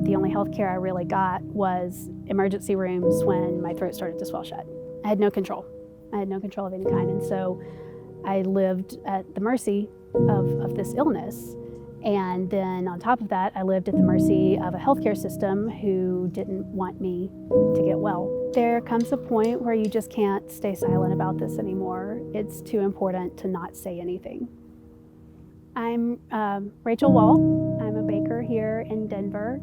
The only health care I really got was emergency rooms when my throat started to swell shut. I had no control. I had no control of any kind, and so I lived at the mercy of this illness. And then on top of that, I lived at the mercy of a healthcare system who didn't want me to get well. There comes a point where you just can't stay silent about this anymore. It's too important to not say anything. I'm Rachel Wall. I'm a baker here in Denver,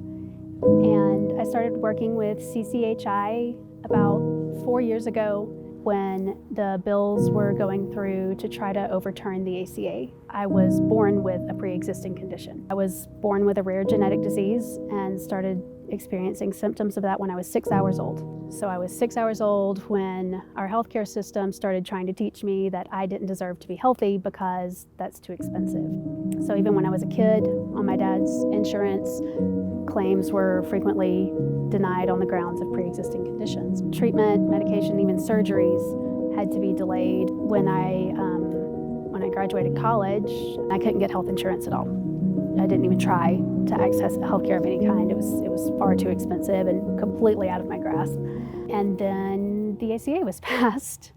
and I started working with CCHI about 4 years ago when the bills were going through to try to overturn the ACA. I was born with a pre-existing condition. I was born with a rare genetic disease and started experiencing symptoms of that when I was 6 hours old. So I was 6 hours old when our healthcare system started trying to teach me that I didn't deserve to be healthy because that's too expensive. So even when I was a kid on my dad's insurance, claims were frequently denied on the grounds of pre-existing conditions. Treatment, medication, even surgeries had to be delayed. When I graduated college, I couldn't get health insurance at all. I didn't even try to access health care of any kind. It was far too expensive and completely out of my grasp. And then the ACA was passed,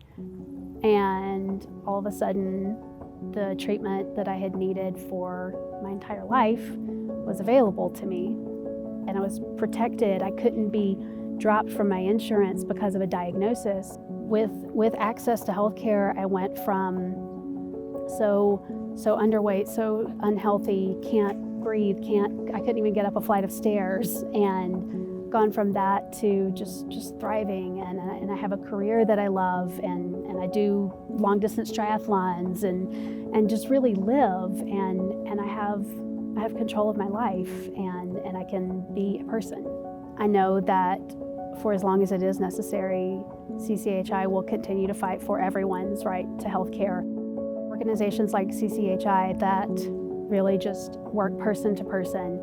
and all of a sudden, the treatment that I had needed for my entire life was available to me. And I was protected. I couldn't be dropped from my insurance because of a diagnosis. With access to health care, I went from so underweight, so unhealthy, can't breathe, I couldn't even get up a flight of stairs, and gone from that to just thriving, and I have a career that I love, and I do long distance triathlons and just really live, and I have control of my life, and I can be a person. I know that for as long as it is necessary, CCHI will continue to fight for everyone's right to health care. Organizations like CCHI that really just work person to person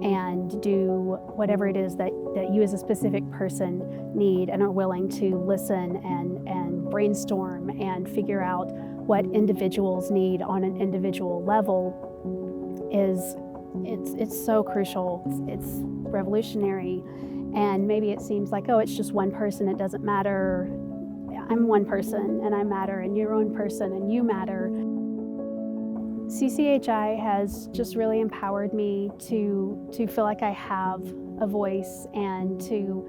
and do whatever it is that you as a specific person need, and are willing to listen and brainstorm and figure out what individuals need on an individual level it's so crucial. It's revolutionary, and maybe it seems like, oh, it's just one person, it doesn't matter. I'm one person and I matter, and you're one person and you matter. CCHI has just really empowered me to feel like I have a voice, and to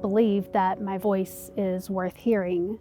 believe that my voice is worth hearing.